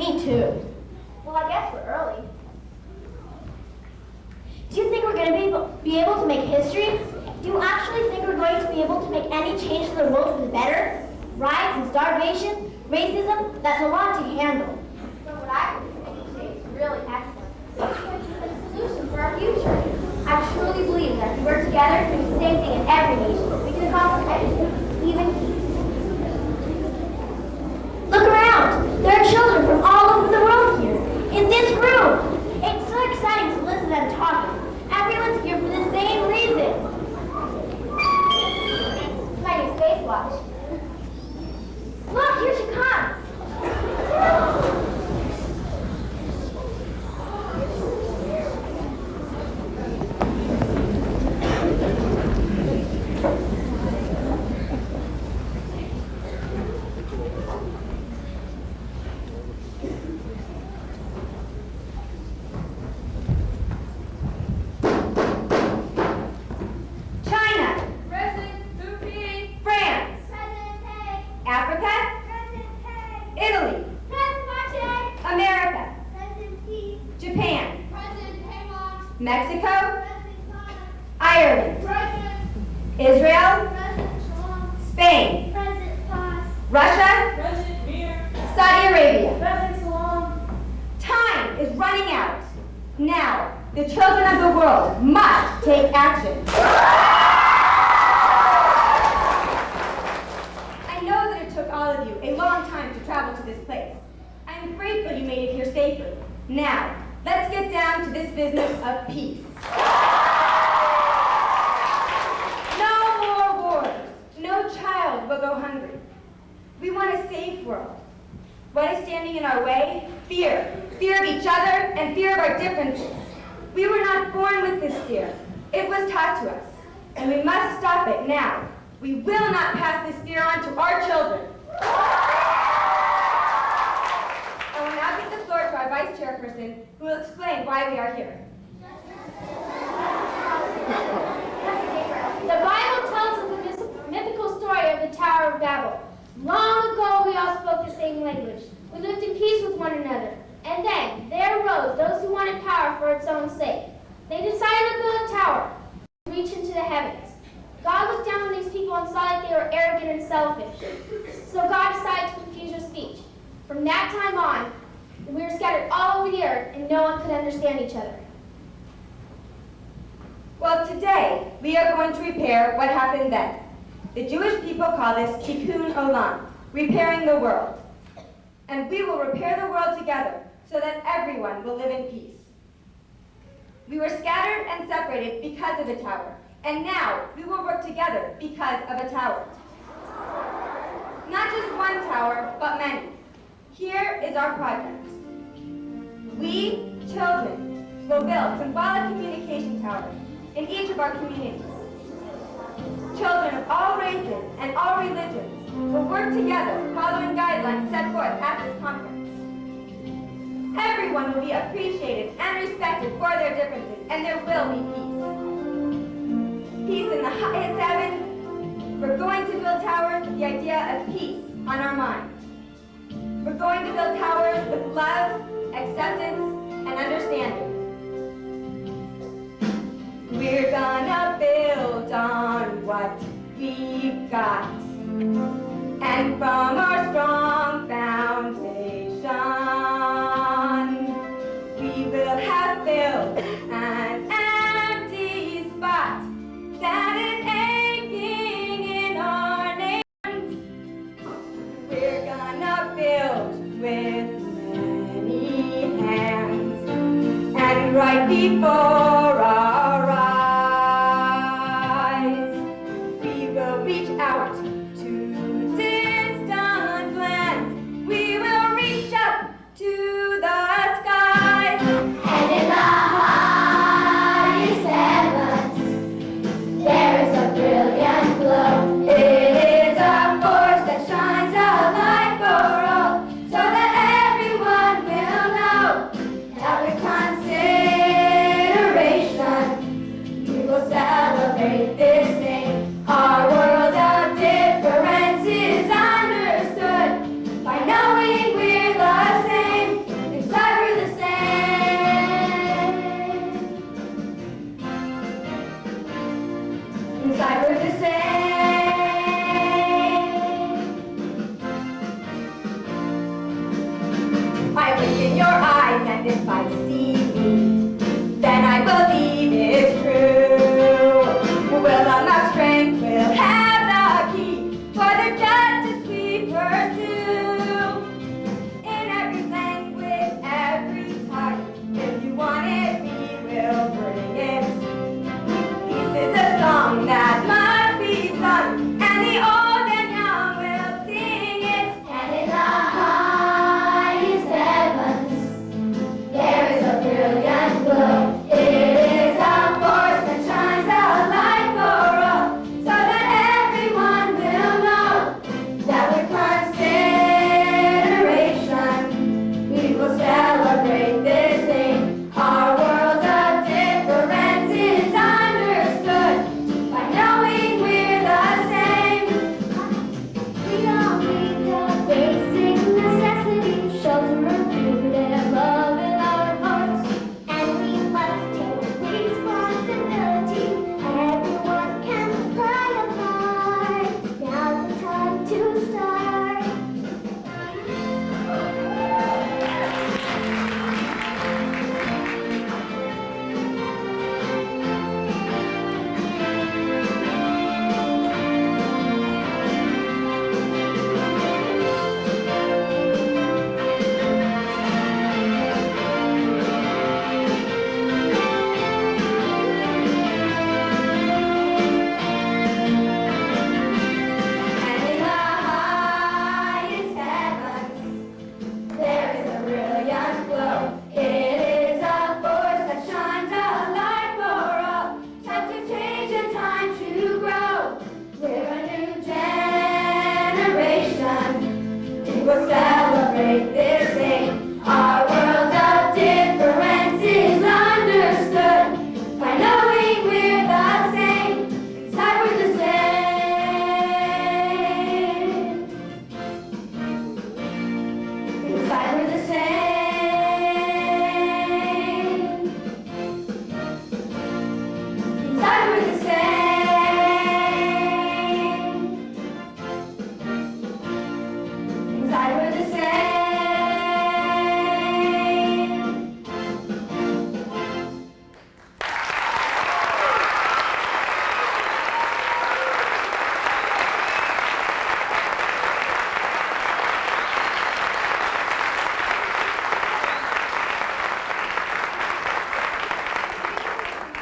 Me too. Well, I guess we're early. Do you think we're going to be able to make history? Do you actually think we're going to be able to make any change to the world for the better? Riots and starvation, racism, that's a lot to handle. But what I think today is really excellent. It's a solution for our future. I truly believe that if we work together to do the same thing in every nation, we can accomplish anything, even peace. Look around. There are children from all over the world here, in this room. It's so exciting to listen to them talking. Everyone's here for the same reason. My new space watch. Look, here she comes. Mexico, Ireland, Israel, Spain, Russia, Saudi Arabia. Time is running out. Now, the children of the world must take action. I know that it took all of you a long time to travel to this place. I am grateful you made it here safely. Now, let's get down to this business of peace. No more wars. No child will go hungry. We want a safe world. What is standing in our way? Fear. Fear of each other and fear of our differences. We were not born with this fear. It was taught to us. And we must stop it now. We will not pass this fear on to our children. I will now give the floor to our vice chairperson, who will explain why we are here. The Bible tells us the mythical story of the Tower of Babel. Long ago, we all spoke the same language. We lived in peace with one another. And then, there arose those who wanted power for its own sake. They decided to build a tower to reach into the heavens. God looked down on these people and saw that they were arrogant and selfish. So God decided to confuse their speech. From that time on, we were scattered all over the earth, and no one could understand each other. Well, today, we are going to repair what happened then. The Jewish people call this tikkun olam, repairing the world. And we will repair the world together so that everyone will live in peace. We were scattered and separated because of the tower, and now we will work together because of a tower. Not just one tower, but many. Here is our project. We, children, will build symbolic communication towers in each of our communities. Children of all races and all religions will work together following guidelines set forth at this conference. Everyone will be appreciated and respected for their differences, and there will be peace. Peace in the highest heavens. We're going to build towers with the idea of peace on our mind. We're going to build towers with love, acceptance, and understanding. We're gonna build on what we've got, and from our strong foundation, we will have filled an empty spot that is aching in our nation. We're gonna build with many hands and right before our eyes, we will reach out to distant lands. We will reach up to the skies. And in the highest heavens, there is a brilliant glow. It is a force that shines a light for all, so that everyone will know that we're considering we're the same. I look in your eyes, and if I see me, then I believe it's true. We'll unlock strength, we'll have the key for the justice we pursue. In every language, every tongue, if you want it, we will bring it. Peace is a song that must be sung, and the old and young will sing it. And in the highest heavens, there is a brilliant glow. It is a force that shines a light for all, so that everyone will know that with consideration we will celebrate this thing. Our world of difference is understood by knowing we're the same. We all need the basic necessities, shelter and food and love in our hearts. And we must take responsibility. Everyone can play a part. Now's the time to start. And in the highest heavens, there is a brilliant glow. It is a force that shines a light for all. Time to change and time to grow. We're a new generation. We will celebrate this thing. Our world of difference is understood by knowing we're the same. Inside we're the same. Inside we're the same. Inside we're the same. Inside we're the same.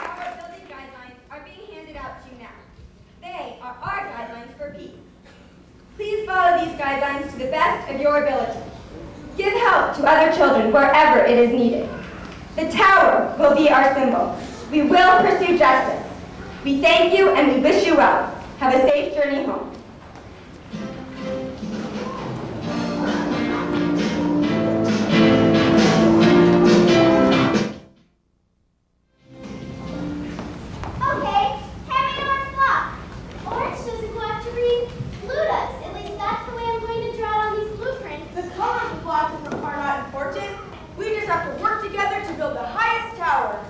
Our building guidelines are being handed out to you now. They are our guidelines for peace. Please follow these guidelines to the best of your ability. Give help to other children wherever it is needed. The tower will be our symbol. We will pursue justice. We thank you and we wish you well. Have a safe journey home. Okay, hand me Orange block. Orange doesn't go have to read. Blue does. At least that's the way I'm going to draw it on these blueprints. The color of the blocks are not important. We just have to work together to build the highest tower.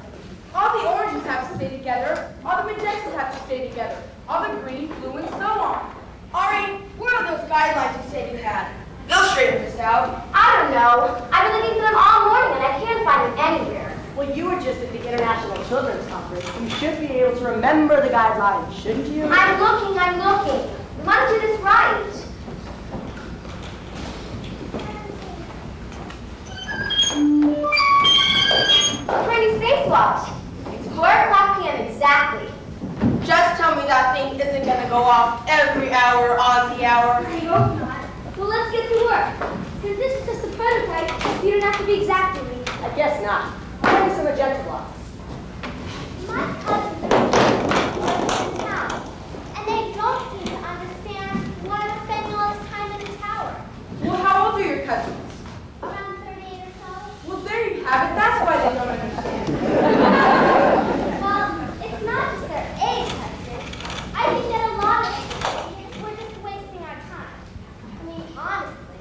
All the oranges have to stay together. All the magentas have to stay together. All the green, blue, and so on. Ari, where are those guidelines you said you had? They'll straighten this out. I don't know. I've been looking for them all morning and I can't find them anywhere. Well, you were just at the International Children's Conference. You should be able to remember the guidelines, shouldn't you? I'm looking. We want to do this right. Pretty spacewalk. It's 4:00 p.m. exactly. Just tell me that thing isn't going to go off every hour on the hour. I hope not. Well, let's get to work. Since this is just a prototype, you don't have to be exact with me. I guess not. Give me some magenta blocks. My cousins are in town, and they don't seem to understand why I'm spending all this time in the tower. Well, how old are your cousins? Around 38 or so. Well, there you have it. That's why they don't understand. Well, it's not just their age, Hudson. I think that a lot of it is we're just wasting our time. I mean, honestly,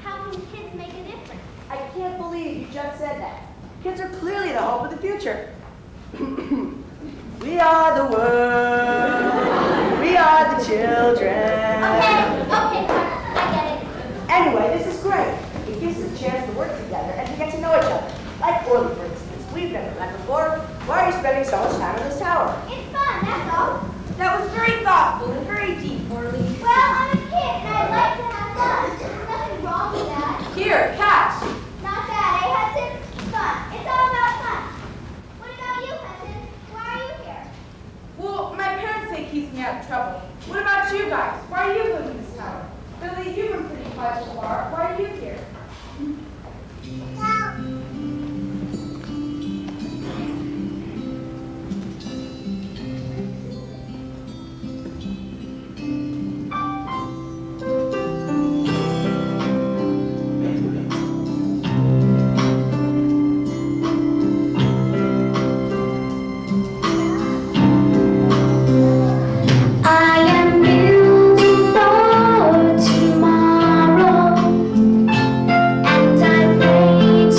how can kids make a difference? I can't believe you just said that. Kids are clearly the hope of the future. children. Okay, I get it. Anyway, this is great. It gives us a chance to work together and to get to know each other. Like Orly, for instance. We've never met before. Why are you spending so much time in this tower? It's fun, that's all. That was very thoughtful and very deep, Orly. Well, I'm a kid and I'd like to have fun. There's nothing wrong with that. Here, catch. Not bad, eh, Hudson? Fun. It's all about fun. What about you, Hudson? Why are you here? Well, my parents say it keeps me out of trouble. What about you guys? Why are you building this tower? Billy, you've been pretty quiet so far. Why are you here? I am building for tomorrow, and I pray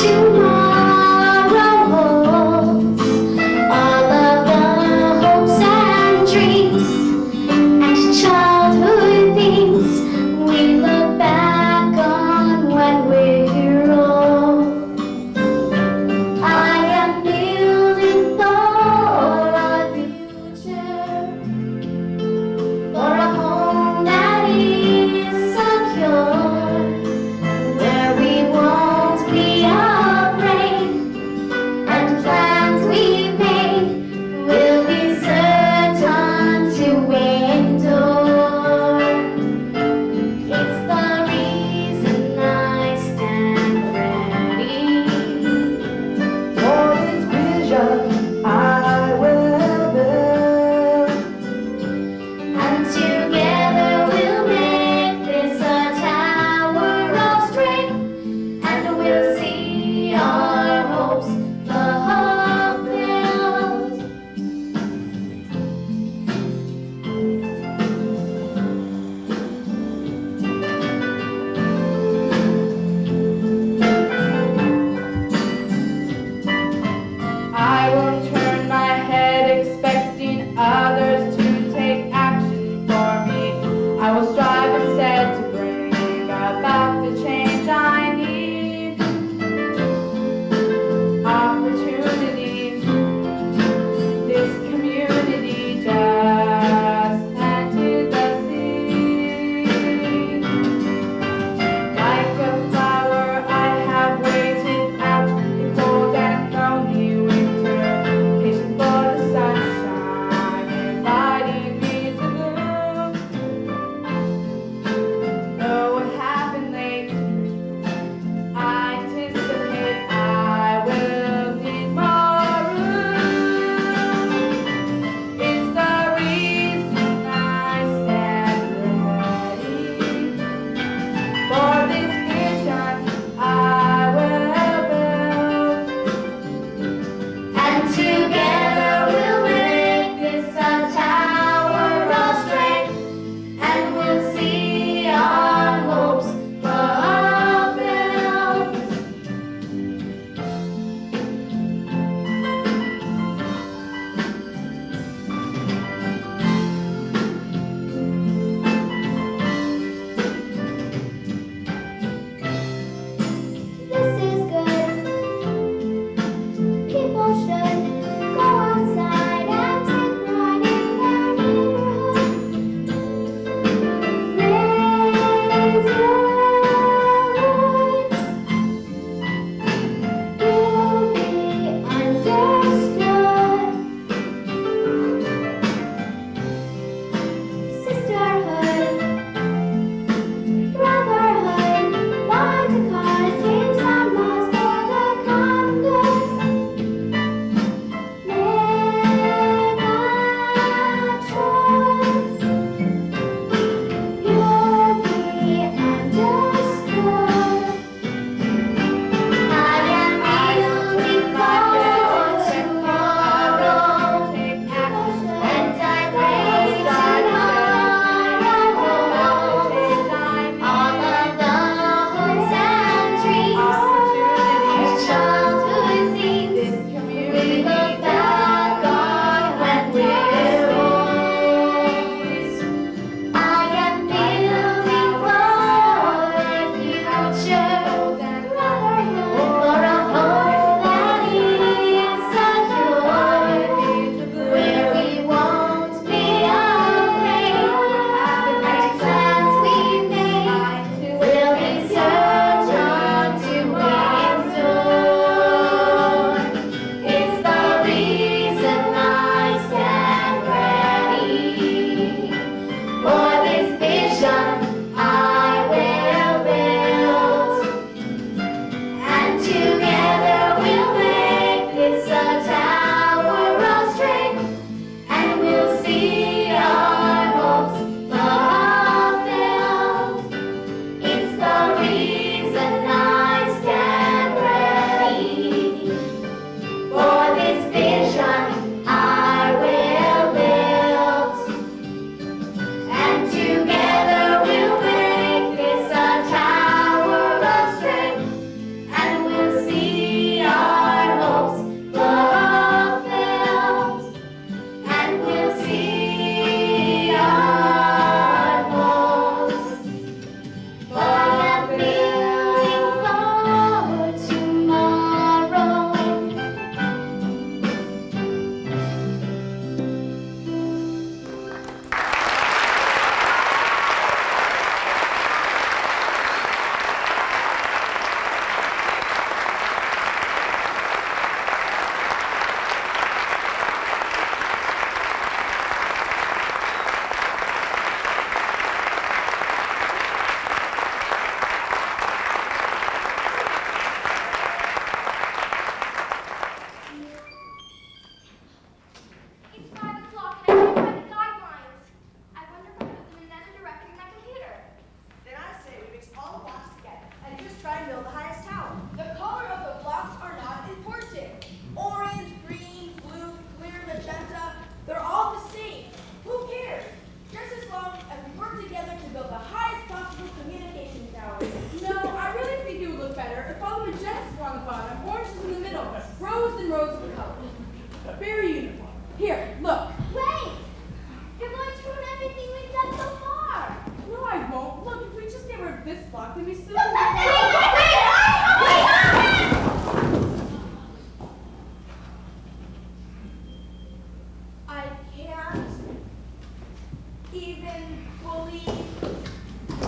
even believe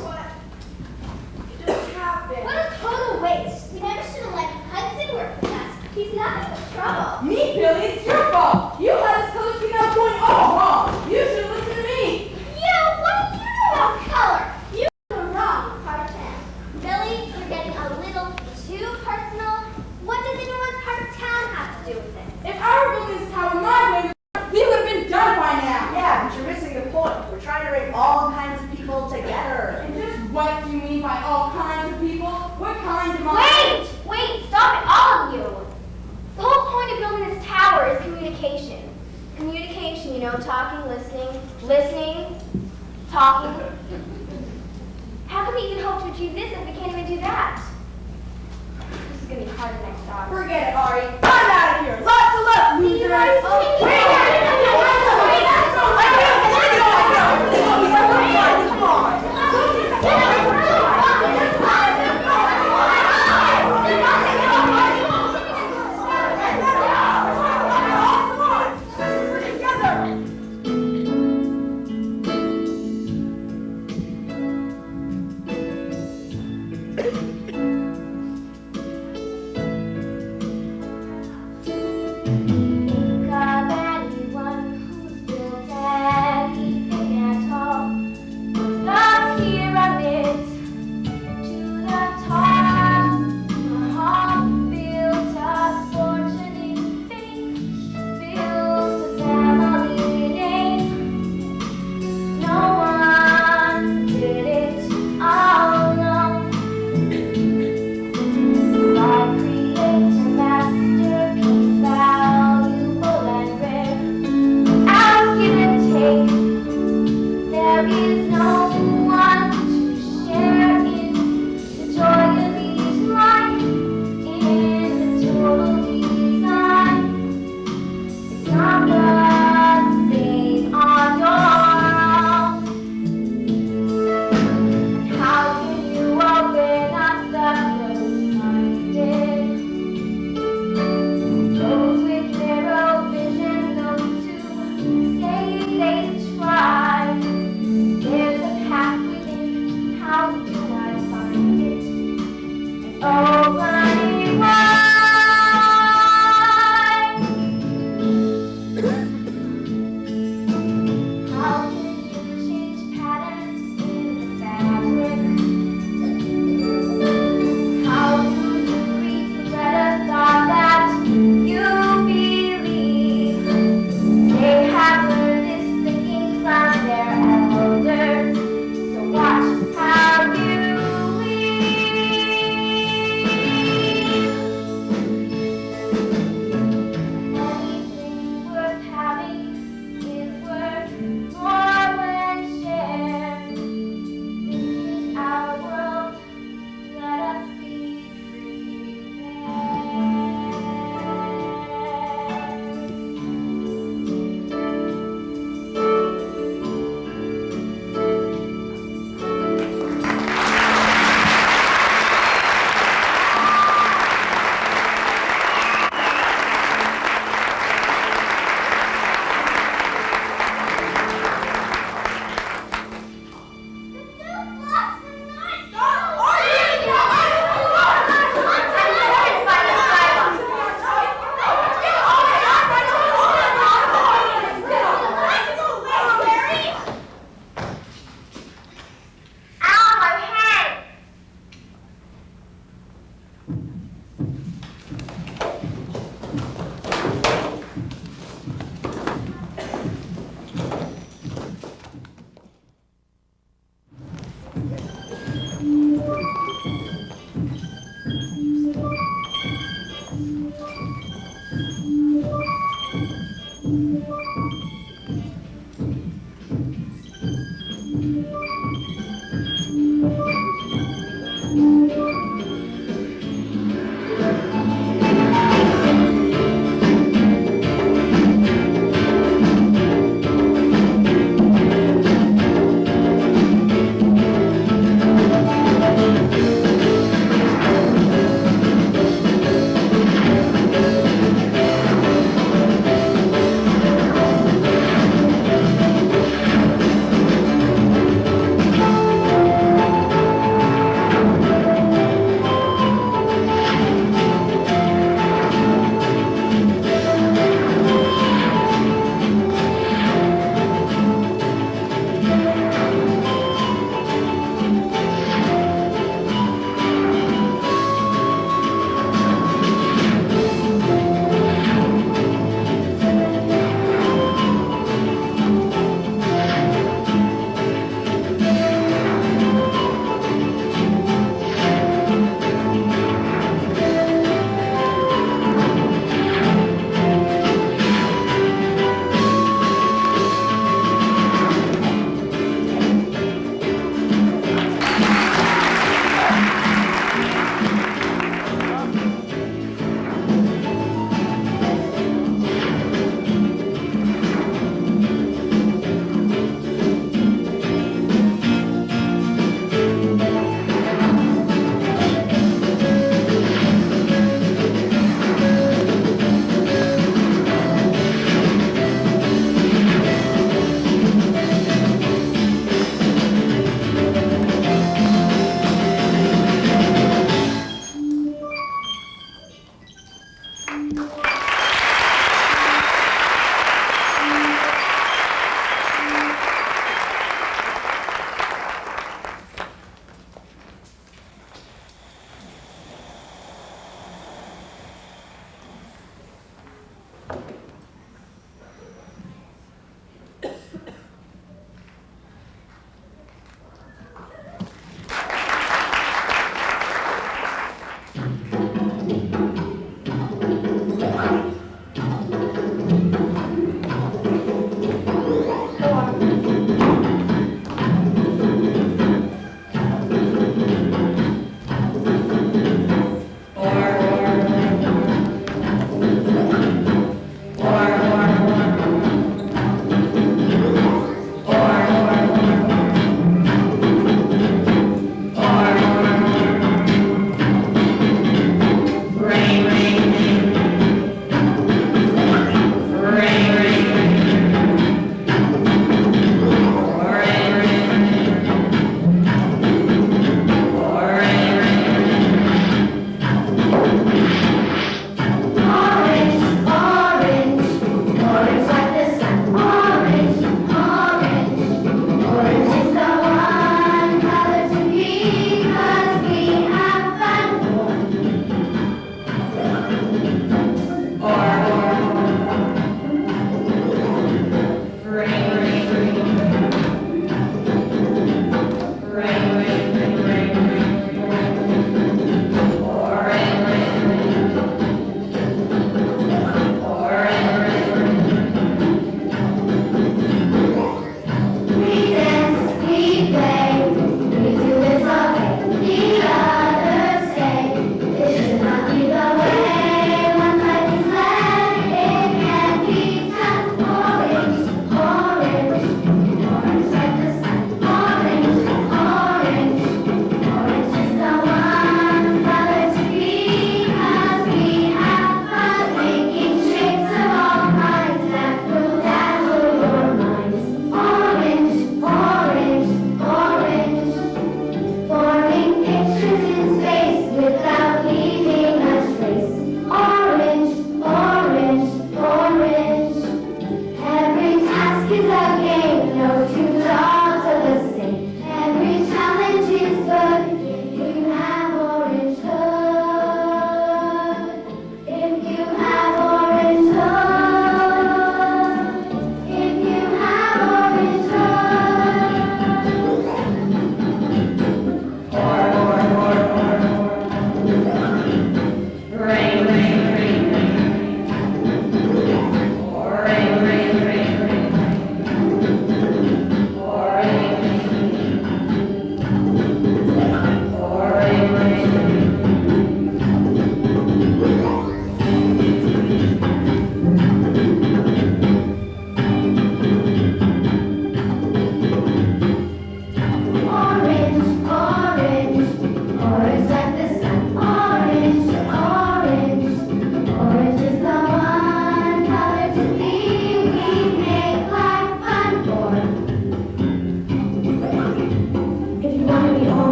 what just happened. What a total waste. We never should have let Hudson work with us. He's nothing but trouble. Me, Billy, it's your fault. You had us color scheme out going all wrong. You should listen to me. You, what do you know about color? You are wrong, part 10. Billy, you're getting a little too personal. What does anyone's part of town have to do with this? If our buildings tower my way, we would have been done by now. Yeah, but you're missing the point. We're trying to bring all kinds of people together. And just what do you mean by all kinds of people? What kind of Wait, stop it, all of you. The whole point of building this tower is communication. Communication, you know, talking, listening, talking. How can we even hope to achieve this if we can't even do that? This is gonna be hard next time. Forget it, Ari. I'm out of here. Lots of luck, losers. Think of anyone who's built anything at all. The pyramids to the top. A hall built a fortune in fame, built a family name. No one did it alone. I create a masterpiece valuable and rare. As give and take, there is no one to share in the joy of each life, in the total design. It's not the same on your own. How can you open up the closed-minded? Those with narrow vision, those who say they try. There's a path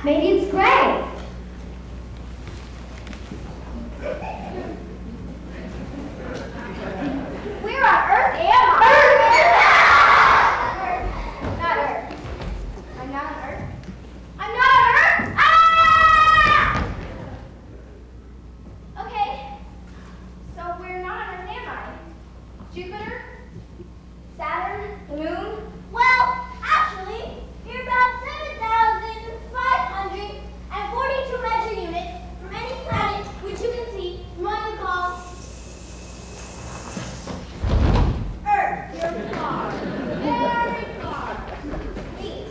maybe it's gray. Where on earth am I? Earth! Not Earth. I'm not on Earth. I'm not on Earth! Ah! Okay. So we're not on Earth, am I? Jupiter? Saturn? The moon? Well, actually, you're about 7,542 measure units from any planet which you can see from what we call Earth. You're far. Very far. Wait.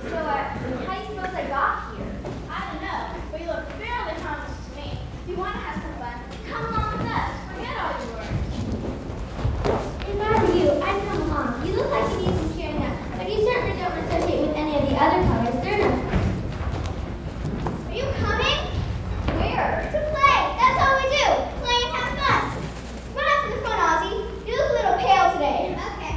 So, how do you suppose I got here? I don't know, but you look fairly harmless to me. If you want to have some fun, come along with us. Forget all your worries. If I were you, I'd come along. You look like you need some cheering up, but you certainly don't associate with any of the other colors. They're no fun. Are you coming? Where? To play. That's all we do. Play and have fun. Run up to the front, Ozzy. You look a little pale today. Okay.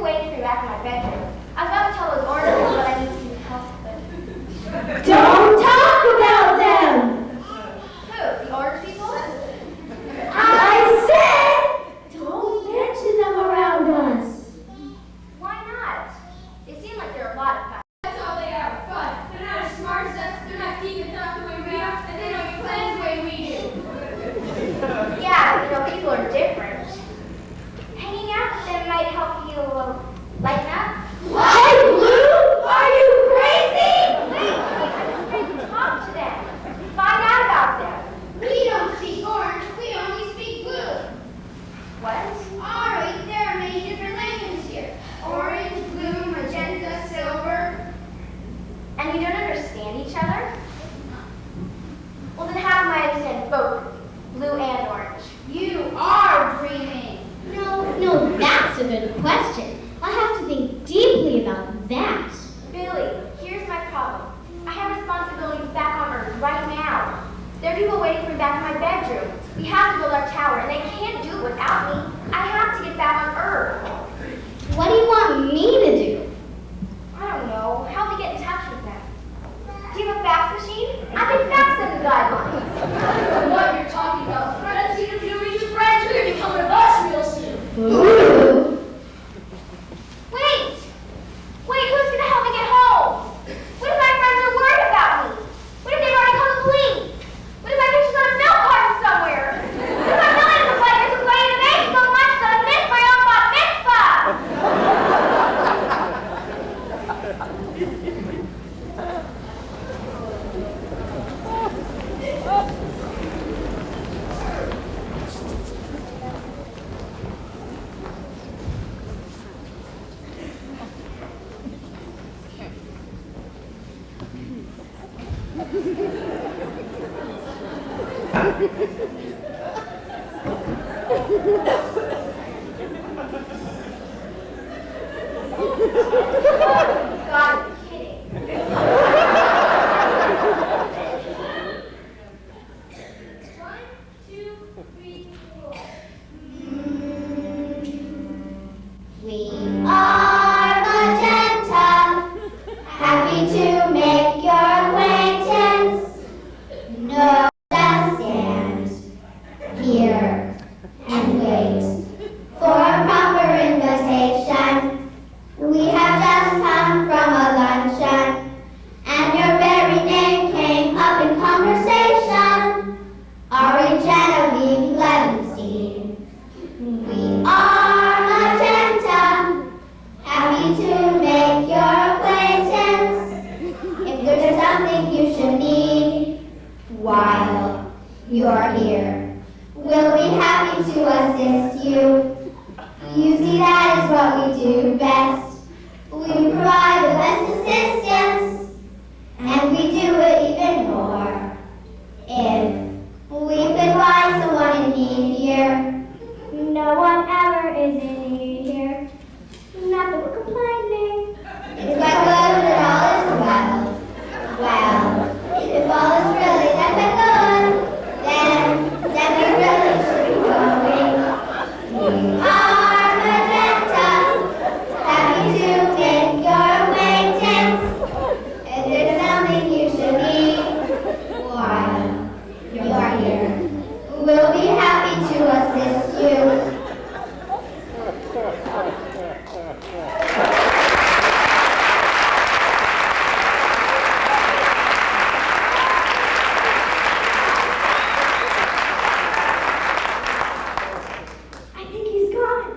people waiting for me back in my bedroom. I was about to tell those orange people that I need some help with. Don't talk about them! Who? The orange people? I said, don't mention them around us. Why not? They seem like they're a lot of fun. That's all they are, fun. They're not as smart as us, they're not deep and thought the way we are, and they don't get plans the way we do. Yeah, people are different. Hanging out with them might help you lighten up. Hey, Blue, are you crazy? Wait, I'm trying to talk to them. Find out about them. We don't speak orange, we only speak blue. What? Alright, there are many different languages here. Orange, blue, magenta, silver. And you don't understand each other? Well, then how come I understand both blue and orange? You are dreaming. No, that's a good question. I'll have to think deeply about that. Billy, here's my problem. I have responsibilities back on Earth right now. There are people waiting for me back in my bedroom. We have to build our tower, and they can't do it without me. I have to get back on Earth. What do you want me to do? I don't know. Help me get in touch with them. Do you have a fax machine? I can fax them the guidelines. I don't know what you're talking about. Friends, you need to reach your friends. You're going to become one of us real soon. Wait! Wait, who's going to help me get home? What if my friends are worried about me? What if they've already called the police? What if my picture's on a milk carton somewhere? What if my millions of players who play in the game so much that I miss my own bat mitzvah? God, you're kidding. We are magenta, happy to make your acquaintance. No, just stand here and wait for a proper invitation. We have just come from a luncheon, and your very name came up in conversation. Are we Genevieve Levenstein? We are magenta, happy to make your acquaintance. If there's something you should need while you're here, we'll be happy to assist you. You see, that is what we do best. We provide the best assistance, and we do it even more. If we could find someone in need here, no one ever is in need here. Not that we're complaining. It's quite good that all is well. Well, if all is really that good, then we really should be going. We are magenta, happy to make your acquaintance. If there's something you should need while you're here, we'll be happy to assist you. I think he's gone.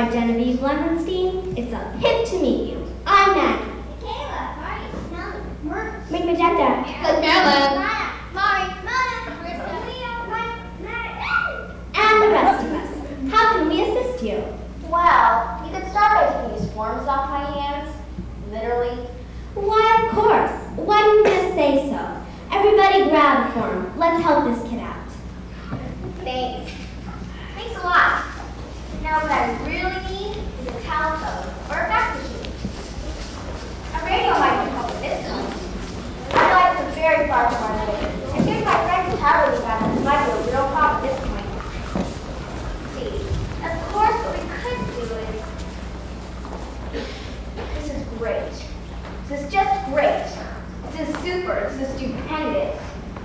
by Genevieve Lemonstein. It's a hit to meet you. I'm Maggie. Michaela, Marty, Melanie, Make magenta. Madeline, Mari, Mona, Marissa, Leo, Mike, And the rest of us. How can we assist you? Well, you could start by taking these forms off my hands. Literally. Why, of course. Why didn't you just say so? Everybody grab a form. Let's help this kid out. Thanks. Thanks a lot. Now what I really need is a telephone or a fax machine. A radio might be helpful this time. My life is very far from our living. And getting my friends tower together might be a real problem at this point. See, of course what we could do is... This is great. This is just great. This is super. This is stupendous.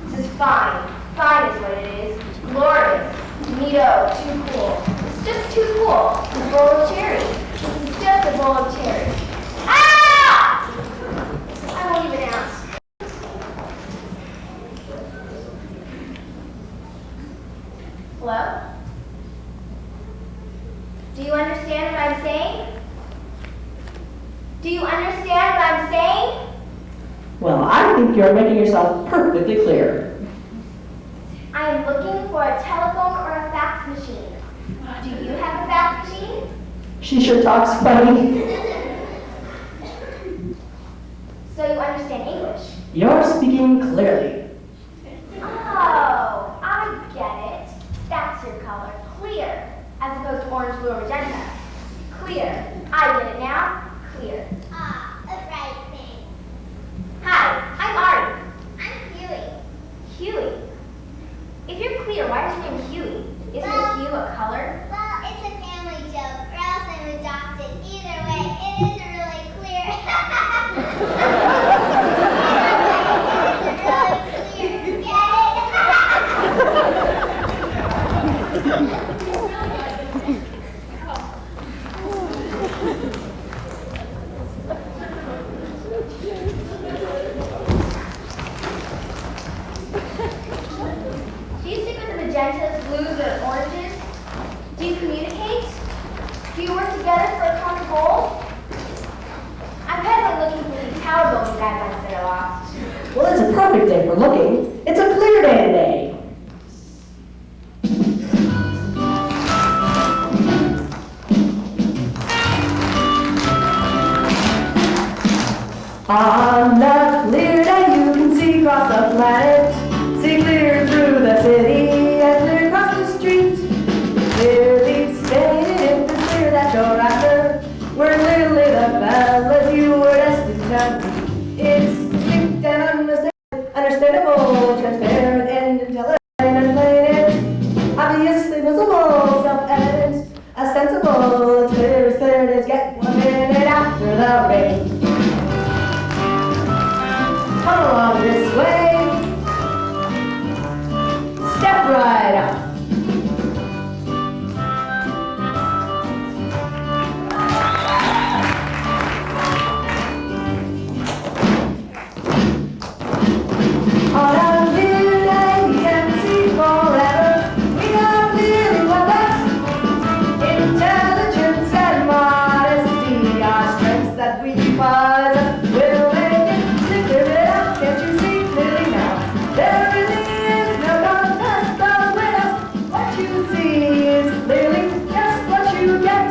This is fine. Fine is what it is. Glorious. Neato. Too cool. It's just too cool. A bowl of cherries. This is just a bowl of cherries. Ah! I won't even ask. Hello? Do you understand what I'm saying? Do you understand what I'm saying? Well, I think you're making yourself perfectly clear. I am looking for a telephone or a fax machine. Do you have a fax machine? She sure talks funny. So you understand English? You're speaking clearly. Oh, I get it. That's your color. Clear. As opposed to orange, blue, or magenta. Clear. I get it now. Clear. Ah, a bright thing. Hi, I'm Ari. I'm Huey. Huey. If you're clear, why is your name Huey? Isn't a hue a color? Well, it's a family joke, or else I'm adopted. Either way, it isn't really clear. It's really clear. Get it? Do you stick with the magentas, blues, or oranges? Do you communicate? Do you work together for a common goal? I'm presently looking for these tower building guidelines that are lost. Well, it's a perfect day for looking. It's a clear day today. On a clear day you can see across the planet, see clear through the city and clear across the street. Clearly stated, it's clear that you're after, we're clearly the fellas you were destined to be. It's strict and understandable, transparent and intelligent and plain. It's obviously visible, self-evident, ostensible, it's clear as get 1 minute after the rain. Come along this way. Step right up. On a clear day we can see forever. We know clearly what that's intelligence and modesty are strengths that we possess. We'll make it. Figure it out, can't you see clearly now? There really is no contest those with us. What you see is clearly just what you get.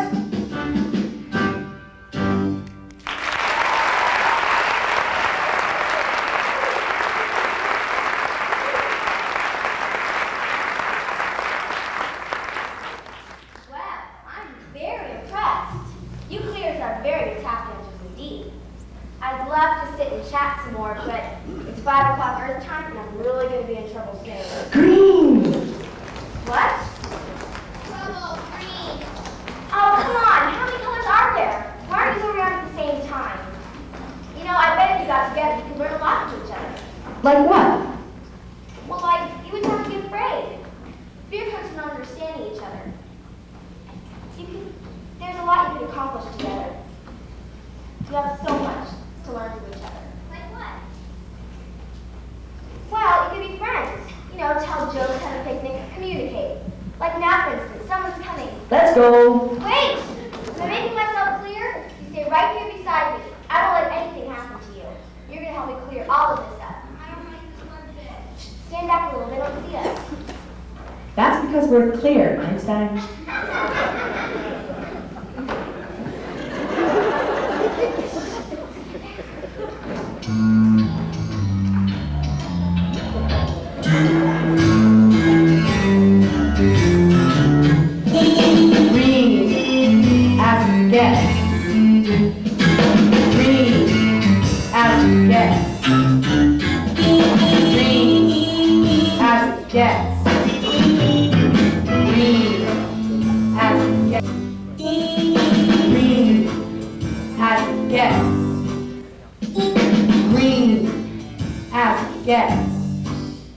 Well, I'm very impressed. You clears are very tap dancers indeed. I'd love to sit and chat some more, but it's 5 o'clock Earth time, and I'm really going to be in trouble soon. Green! What? Trouble, green. Oh, come on. How many colors are there? Why are you going around at the same time? You know, I bet if you got together, you could learn a lot from each other. Like what? Well, like, you wouldn't have to be afraid. Fear comes from not understanding each other. There's a lot you could accomplish together. You have so much to learn from each other. Like what? Well, you could be friends. You know, tell jokes, have a picnic, communicate. Like now, for instance, someone's coming. Let's go. Wait! Am I making myself clear? You stay right here beside me. I won't let anything happen to you. You're going to help me clear all of this up. Stand back a little. They don't see us. That's because we're clear, Einstein. Green as you guess. Green as you guess. Green as you guess. Green as you guess. Green as you guess. Green as it gets.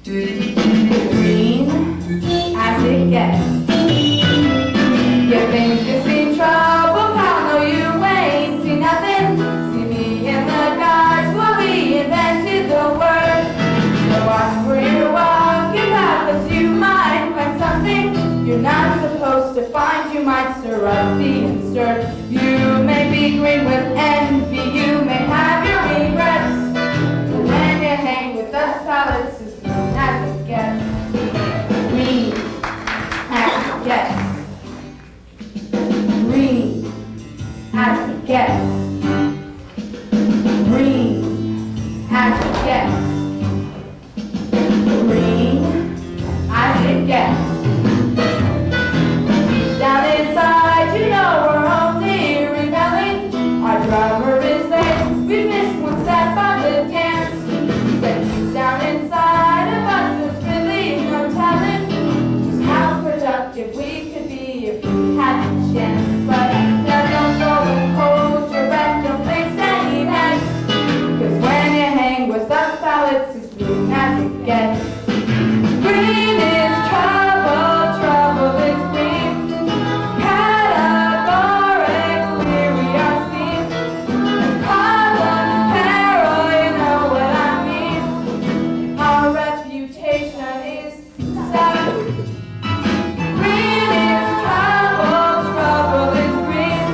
Green as it gets. You think you see trouble, pal? No, you ain't see nothing. See me in the guys, well, we invented the word. So watch where you're walking by, 'cause you might find something you're not supposed to find. You might stir up the insert. You may be green with envy. You may have your regrets. But when you hang with us, pal, it's as green as it gets. Green as it gets. Green as it gets. Green as it gets. Green as it gets. Down inside, you know we're only rebelling. Our drummer is there. We missed one step on the dance. But down inside of us, there's really no telling just how productive we could be if we had the chance. But now don't go and hold your breath, don't place any bets. 'Cause when you hang with us, pal, it's as green as it gets. Green is trouble, trouble is green. Categorically we are seen as problems, peril, you know what I mean. Our reputation is set. Green is trouble, trouble is green.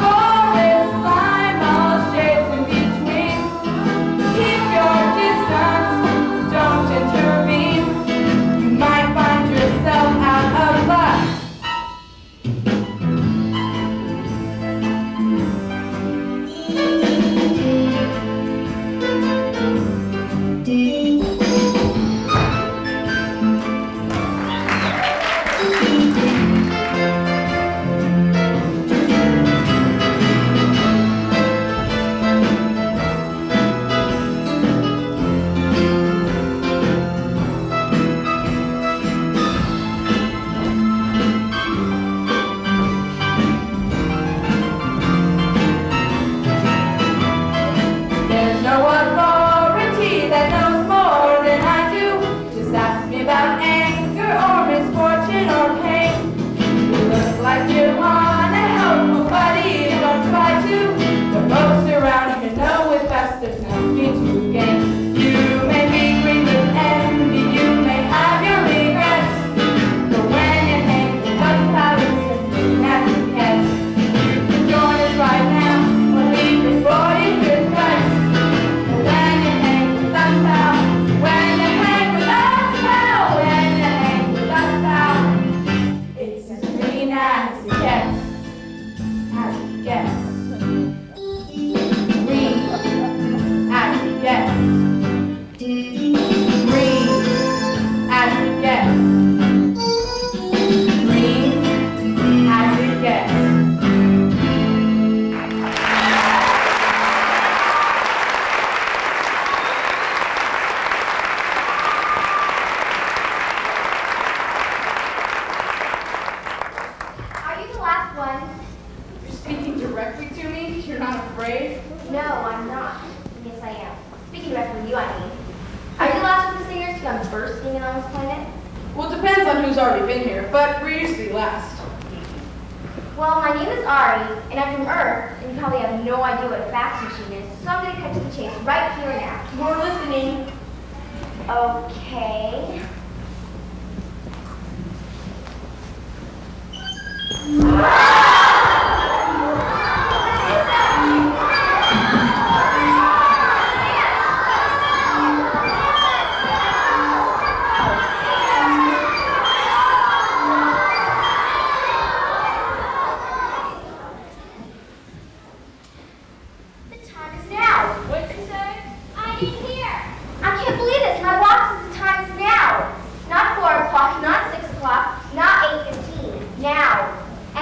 Forest, lime, all shades in between. Keep your distance, don't intervene. You might find yourself out of luck. There's no authority that knows more than I do. Just ask me about anger or misfortune or pain. You look like you wanna help nobody, don't try to. The folks around you know it best, there's nothing to gain. You may be green with envy, you may have your regrets. But when you hang with us, pal, it's as green as it gets. You can join us right now, or leave before you could rest. When you hang with us, pal, when you hang with us, pal, when you hang with us, pal, it's as green as it gets, as it gets. Green as it gets. Green as it gets. Green as it gets. Are you the last one? You're speaking directly to me? You're not afraid? No, I'm not. Yes, I am. Speaking directly to you, I mean. Are you the last of the singers to come bursting in on this planet? Well, it depends on who's already been here, but we're usually last. Well, my name is Ari, and I'm from Earth, and you probably have no idea what a fax machine is, so I'm going to cut to the chase right here and now. We're listening. Okay.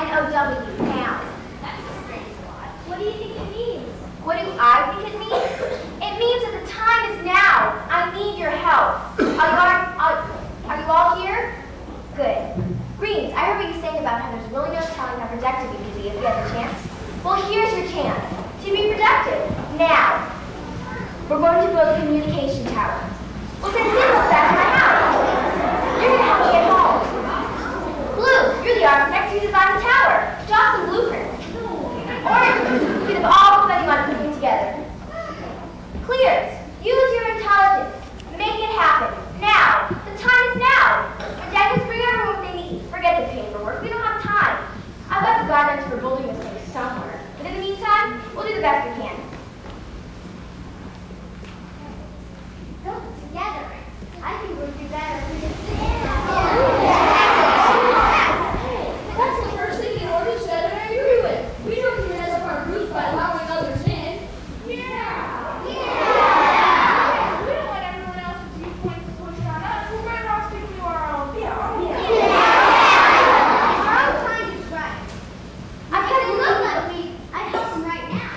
N-O-W, now. That's a strange lot. What do you think it means? What do I think it means? It means that the time is now. I need your help. Are you all here? Good. Greens, I heard what you saying about how there's really no telling how productive you can be if you have the chance. Well, here's your chance to be productive. Now, we're going to build a communication tower. We'll send signals back to my house. You're going to help me get home. Blue, you're the architect who designed the tower. Draw some blueprints. Orange, you can have all the money you want to put together. Clears, use your intelligence. Make it happen. Now. The time is now. Projectors, bring everyone what they need. Forget the paperwork. We don't have time. I've got the guidelines for building this thing somewhere. But in the meantime, we'll do the best we can. Build it together. I think we'd be better if we could That's the first thing the order said, and I agree with. We don't even mess up our groups by allowing others in. Yeah. We don't let everyone else's viewpoints push on us. We're better off sticking to our own. Our own time is right. I help him right now.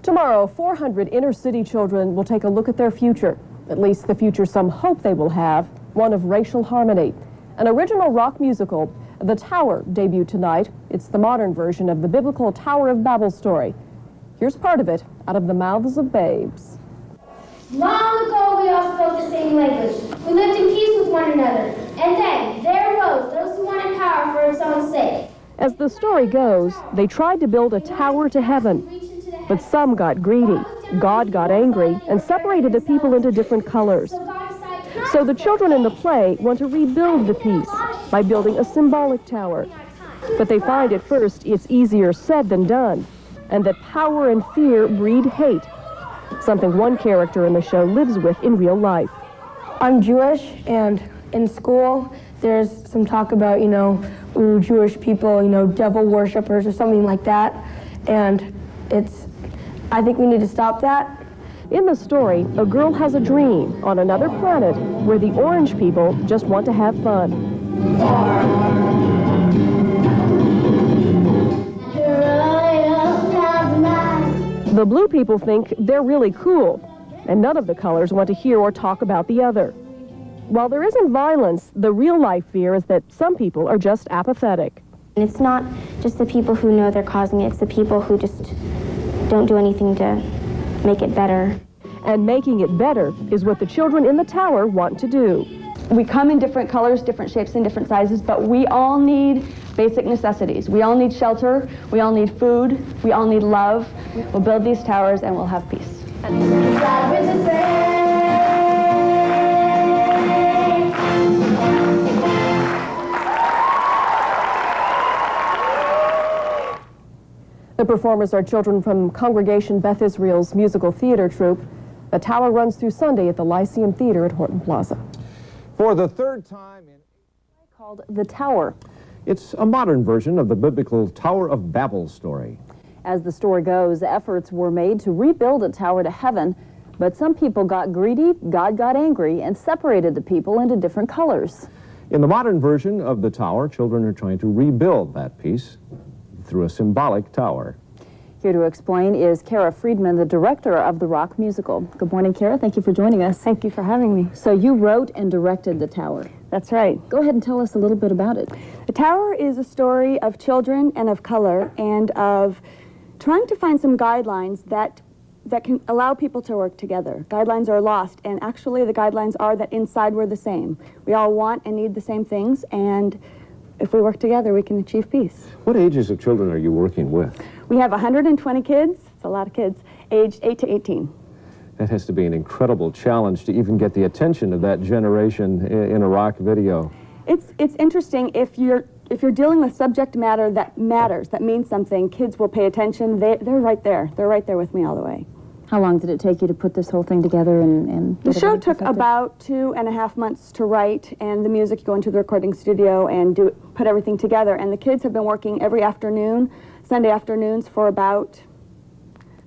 Tomorrow, 400 inner-city children will take a look at their future, at least the future some hope they will have, one of racial harmony. An original rock musical, The Tower, debuted tonight. It's the modern version of the biblical Tower of Babel story. Here's part of it out of the mouths of babes. Long ago, we all spoke the same language. We lived in peace with one another. And then, there arose those who wanted power for its own sake. As the story goes, they tried to build a tower to heaven, but some got greedy. God got angry and separated the people into different colors. So the children in the play want to rebuild the peace by building a symbolic tower. But they find at first it's easier said than done, and that power and fear breed hate, something one character in the show lives with in real life. I'm Jewish, and in school, there's some talk about, ooh, Jewish people, devil worshippers or something like that. And I think we need to stop that. In the story, a girl has a dream on another planet where the orange people just want to have fun. The blue people think they're really cool, and none of the colors want to hear or talk about the other. While there isn't violence, the real-life fear is that some people are just apathetic. It's not just the people who know they're causing it, it's the people who just don't do anything to make it better. And making it better is what the children in the tower want to do. We come in different colors, different shapes, and different sizes, but we all need basic necessities. We all need shelter, we all need food, we all need love. We'll build these towers and we'll have peace. The performers are children from Congregation Beth Israel's musical theater troupe. The Tower runs through Sunday at the Lyceum Theater at Horton Plaza. For the third time in... Called The Tower. It's a modern version of the biblical Tower of Babel story. As the story goes, efforts were made to rebuild a tower to heaven, but some people got greedy, God got angry, and separated the people into different colors. In the modern version of the tower, children are trying to rebuild that piece through a symbolic tower. Here to explain is Kara Friedman, the director of the rock musical. Good morning, Kara. Thank you for joining us. Thank you for having me. So you wrote and directed The Tower. That's right. Go ahead and tell us a little bit about it. The Tower is a story of children and of color and of trying to find some guidelines that can allow people to work together. Guidelines are lost, and actually the guidelines are that inside we're the same. We all want and need the same things, and if we work together, we can achieve peace. What ages of children are you working with? We have 120 kids, it's a lot of kids, aged 8 to 18. That has to be an incredible challenge to even get the attention of that generation in a rock video. It's interesting if you're dealing with subject matter that matters, that means something, kids will pay attention. They're right there. They're right there with me all the way. How long did it take you to put this whole thing together and the show took about 2.5 months to write, and the music, you go into the recording studio and put everything together. And the kids have been working every afternoon, Sunday afternoons, for about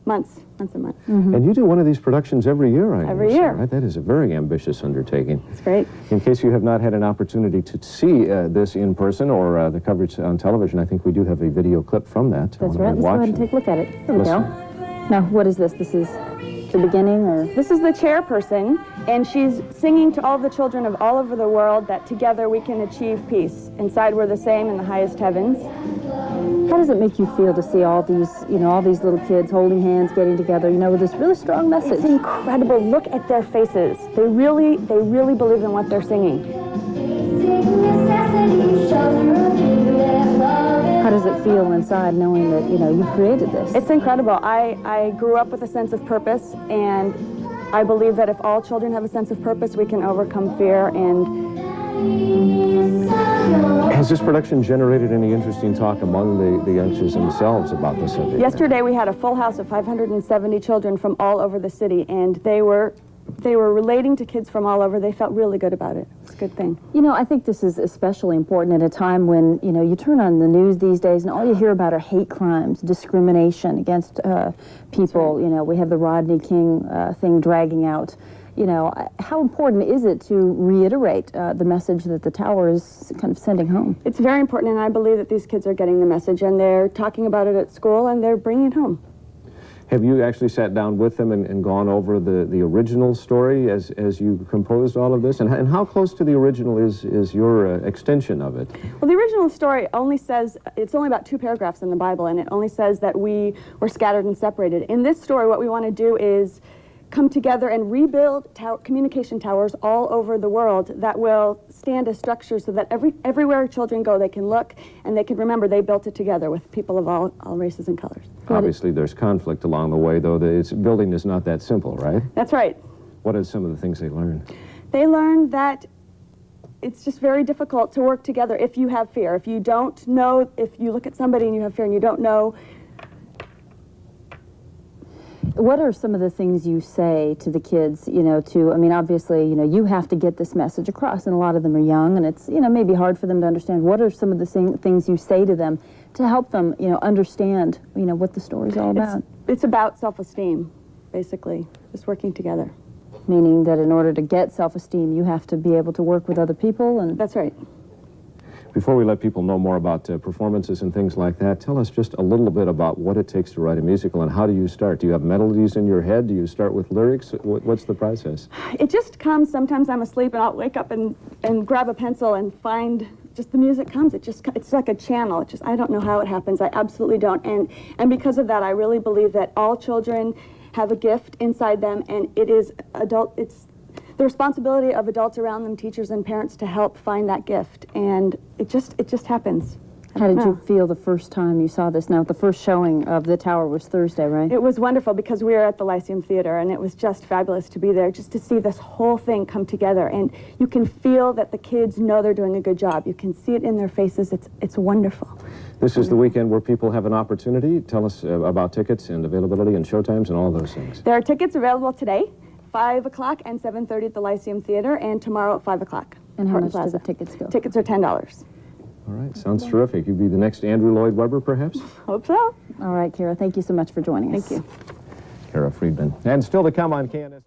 months and months. Mm-hmm. And you do one of these productions every year, I Every understand, year. right? That is a very ambitious undertaking. It's great. In case you have not had an opportunity to see this in person or the coverage on television, I think we do have a video clip from that. That's right. Let's go ahead and take a look at it. Here we go. Now, what is this? This is the beginning, or? This is the chairperson, and she's singing to all the children of all over the world that together we can achieve peace. Inside we're the same in the highest heavens. How does it make you feel to see all these, all these little kids holding hands, getting together, with this really strong message? It's incredible. Look at their faces. They really believe in what they're singing. How does it feel inside knowing that, you created this? It's incredible. I grew up with a sense of purpose, and I believe that if all children have a sense of purpose, we can overcome fear. And has this production generated any interesting talk among the youngsters themselves about the subject? Yesterday we had a full house of 570 children from all over the city, and they were relating to kids from all over. They felt really good about it. It's a good thing. I think this is especially important at a time when, you turn on the news these days and all you hear about are hate crimes, discrimination against people. Right. We have the Rodney King thing dragging out. How important is it to reiterate the message that the Tower is kind of sending home? It's very important, and I believe that these kids are getting the message, and they're talking about it at school, and they're bringing it home. Have you actually sat down with them and gone over the original story as you composed all of this? And how close to the original is your extension of it? Well, the original story only says, it's only about 2 paragraphs in the Bible, and it only says that we were scattered and separated. In this story, what we want to do is come together and rebuild communication towers all over the world that will stand as structures so that everywhere children go, they can look and they can remember they built it together with people of all races and colors. Obviously, there's conflict along the way, though. Building is not that simple, right? That's right. What are some of the things they learn? They learn that it's just very difficult to work together if you have fear. If you don't know, if you look at somebody and you have fear and you don't know. What are some of the things you say to the kids, I mean, obviously, you have to get this message across, and a lot of them are young, and it's, maybe hard for them to understand. What are some of the things you say to them to help them, understand, what the story's all about? It's about self-esteem, basically, just working together. Meaning that in order to get self-esteem, you have to be able to work with other people, and... That's right. Before we let people know more about performances and things like that, tell us just a little bit about what it takes to write a musical, and how do you start? Do you have melodies in your head? Do you start with lyrics? What's the process? It just comes. Sometimes I'm asleep and I'll wake up and grab a pencil and find just the music comes. It's like a channel. I don't know how it happens. I absolutely don't. And because of that, I really believe that all children have a gift inside them, and it's the responsibility of adults around them, teachers and parents, to help find that gift. And it just happens. How did you feel the first time you saw this? Now, the first showing of The Tower was Thursday, right? It was wonderful because we were at the Lyceum Theater, and it was just fabulous to be there, just to see this whole thing come together. And you can feel that the kids know they're doing a good job. You can see it in their faces. It's wonderful. This is the weekend where people have an opportunity. Tell us about tickets and availability and showtimes and all those things. There are tickets available today, 5 o'clock and 7:30 at the Lyceum Theater, and tomorrow at 5 o'clock. And how much do the tickets go? Tickets are $10. All right, sounds terrific. You'd be the next Andrew Lloyd Webber, perhaps? Hope so. All right, Kara, thank you so much for joining us. Thank you. Kara Friedman. And still to come on KNST.